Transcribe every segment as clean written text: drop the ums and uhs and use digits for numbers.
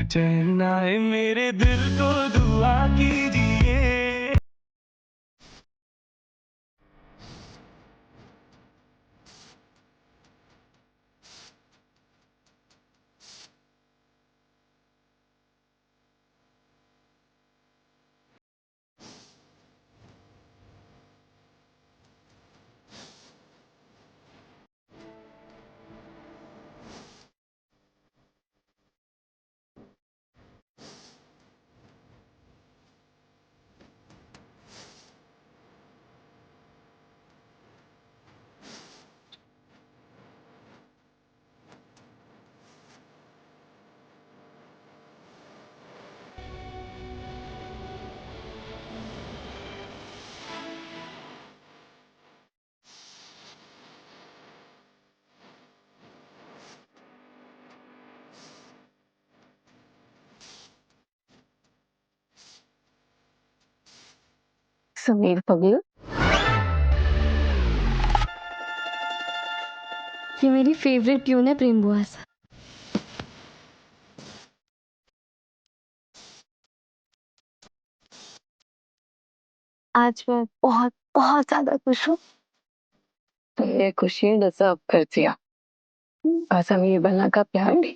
चैन आए मेरे दिल को दुआ कीजिए। समीर पगलू, ये मेरी फेवरेट ट्यून है प्रेम बुआ सा। आज मैं बहुत बहुत ज्यादा खुश हूँ। तो ये खुशी डिजर्व करती है और समीर बनना का प्यार भी।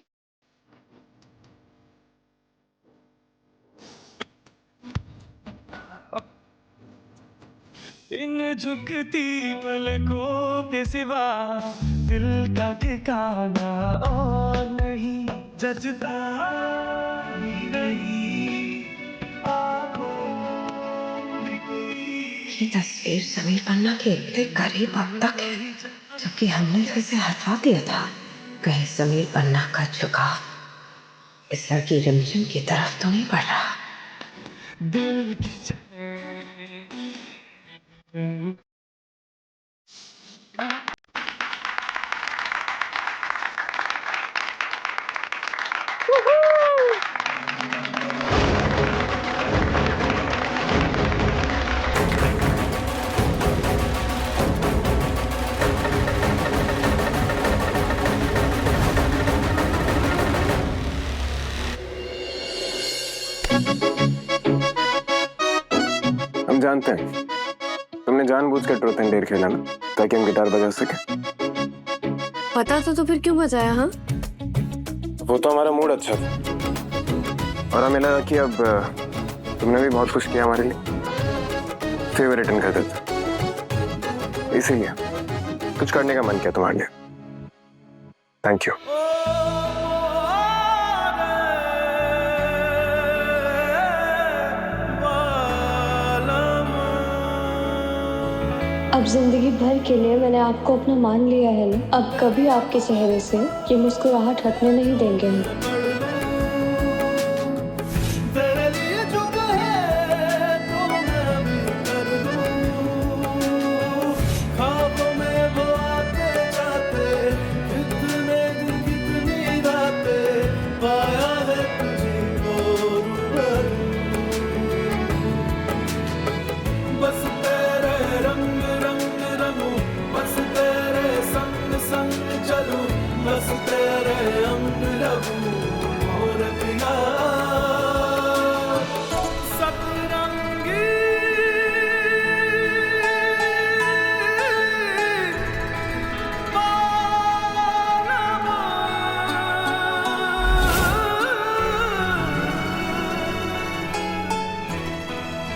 इन झुकती पलकों के सिवा दिल का ठिकाना और नहीं, जजता ही नहीं आंखों में कोई। ये तस्वीर समीर पन्ना के इतने करीब अब तक है, जबकि हमने तो इसे हटा दिया था। कहीं समीर पन्ना का झुकाव इस लड़की रिमझिम की तरफ तो नहीं बढ़ रहा। दिल की चैन। हम जानते हैं तुमने जानबूझ कर ट्रूथ एंड डेयर खेला ना, ताकि हम गिटार बजा सके। पता तो फिर क्यों बजाया? हाँ, वो तो हमारा मूड अच्छा था और हमें लगा कि अब तुमने भी बहुत कुछ किया हमारे लिए, फेवर रिटर्न कर देते, इसीलिए कुछ करने का मन किया तुम्हारे लिए। Thank you. अब जिंदगी भर के लिए मैंने आपको अपना मान लिया है ना। अब कभी आपके चेहरे से ये मुस्कुराहट हटने नहीं देंगे हम। तेरे लिए जो कहे तो मैं भी कर दूं। ख्वाबों में वो आते जाते, कितने दिन कितनी रातें, पाया है तुझे को रूबरू। बस तेरे रंग रंग रंगूं, बस तेरे संग संग चलूं, बस तेरे अंग लगूं और पिया सतरंगी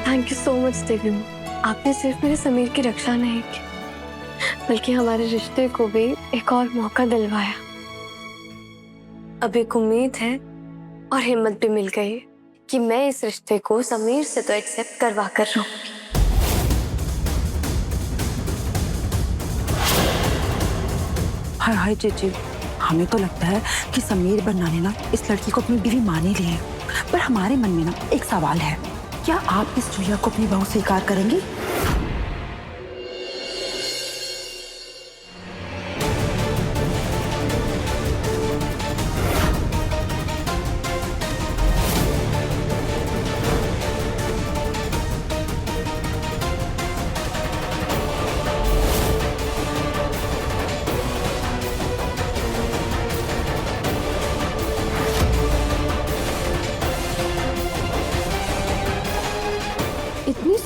थैंक यू सो मच देवी। आपने सिर्फ मेरे समीर की रक्षा नहीं की, बल्कि हमारे रिश्ते को भी एक और मौका दिलवाया। अब एक उम्मीद है और हिम्मत भी मिल गई कि मैं इस रिश्ते को समीर से तो एक्सेप्ट करवा कर रहूंगी। हाय हाय चेची, हमें तो लगता है कि समीर बन्ना ने ना इस लड़की को अपनी बीवी मान ही ली है, पर हमारे मन में ना एक सवाल है, क्या आप इस चूहिया को अपनी बहू स्वीकार करेंगी?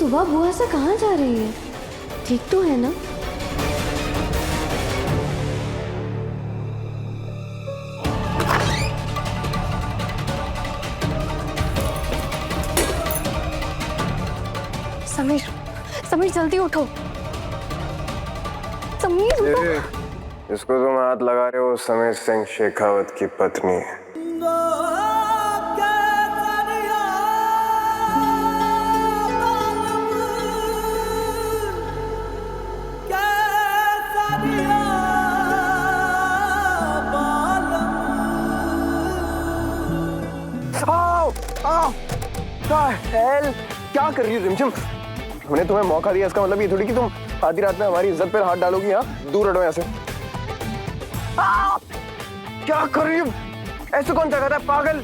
सुबह बुआ से कहाँ जा रही है? ठीक तो है ना? समीर, समीर जल्दी उठो। समीर उठो। इसको तुम हाथ लगा रहे हो समीर सिंह शेखावत की पत्नी है। क्या कर रही हो रिमझिम? हमने तुम्हें मौका दिया, इसका मतलब ये थोड़ी कि तुम आधी रात में हमारी इज्जत पर हाथ डालोगी। यहाँ दूर हटो यहाँ से। क्या कर रही हो? ऐसे कौन जगाता है पागल?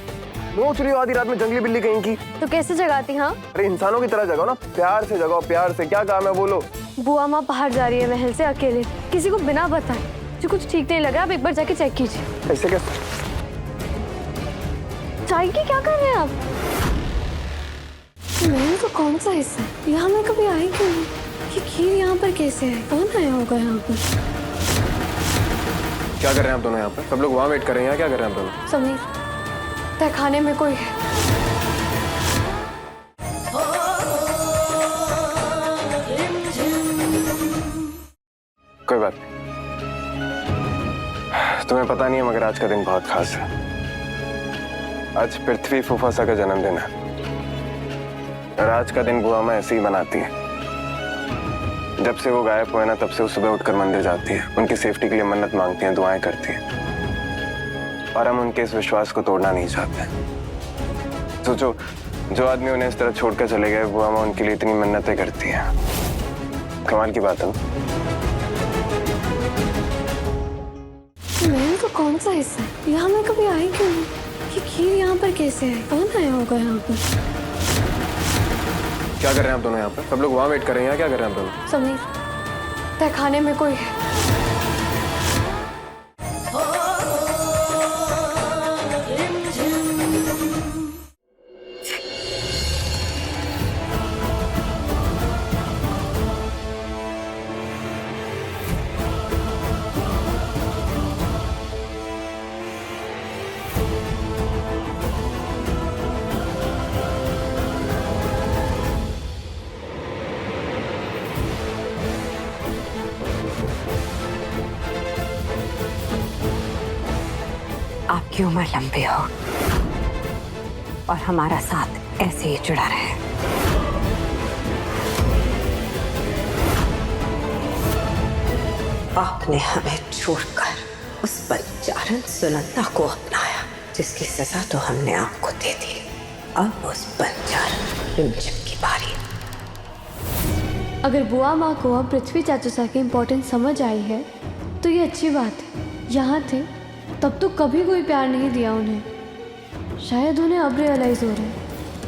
नोच रही हो आधी रात में जंगली बिल्ली कहीं की। तो कैसे जगाती? हाँ, अरे इंसानों की तरह जगाओ ना, प्यार से जगाओ, प्यार से। क्या काम है बोलो? बुआ माँ बाहर जा रही है महल से अकेले, किसी को बिना बताए। जो कुछ ठीक नहीं लग रहा, आप एक बार जाके चेक कीजिए। ऐसे कैसे? चाय की क्या कर रहे हैं आप? मैंने तो कौन सा हिस्सा है? यहाँ मैं कभी आई क्यों नहीं? ये खीर यहाँ पर कैसे है? कौन आया होगा यहाँ पर? क्या कर रहे हैं आप दोनों यहाँ पर? सब लोग वहाँ वेट कर रहे हैं, यहाँ क्या कर रहे हैं आप दोनों? समीर, तहखाने में कोई है। कोई बात नहीं, तुम्हें पता नहीं है मगर आज का दिन बहुत खास है। आज पृथ्वी फूफासा का जन्मदिन है और आज का दिन बुआ माँ ऐसे ही मनाती है। जब से वो गायब हुए ना, तब से वो सुबह उठकर मंदिर जाती है, उनकी सेफ्टी के लिए मन्नत मांगती हैं, दुआएं करती हैं और हम उनके इस विश्वास को तोड़ना नहीं चाहते। सोचो, जो आदमी उन्हें इस तरह छोड़कर चले गए, बुआ माँ उनके लिए इतनी मन्नतें करती हैं। कमाल की बात है। मैंने तो कौन सा हिस्सा है? यहाँ मैं कभी आई क्यों नहीं? ये खीर यहाँ पर कैसे है? कौन आया होगा यहाँ पर? क्या कर रहे हैं आप दोनों यहाँ पर? सब लोग वहाँ वेट कर रहे हैं, यहाँ क्या कर रहे हैं आप दोनों? समीर, तहखाने में कोई है। आपकी उम्र लंबी हो और हमारा साथ ऐसे ही जुड़ा रहे। आपने हमें छोड़कर उस बंजारन सुनंदा को अपनाया, जिसकी सजा तो हमने आपको दे दी। अब उस बंजारन रिमझिम की बारी। अगर बुआ माँ को अब पृथ्वी चाचूसा की इम्पोर्टेंस समझ आई है तो ये अच्छी बात है। यहाँ थे तब तो कभी कोई प्यार नहीं दिया उन्हें। शायद उन्हें अब रियलाइज़ हो रहा है,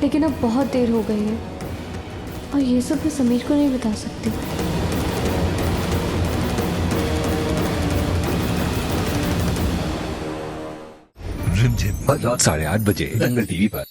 लेकिन अब बहुत देर हो गई है और ये सब मैं समीर को नहीं बता सकती। रिमझिम रात 8:30 बजे दंगल टीवी पर।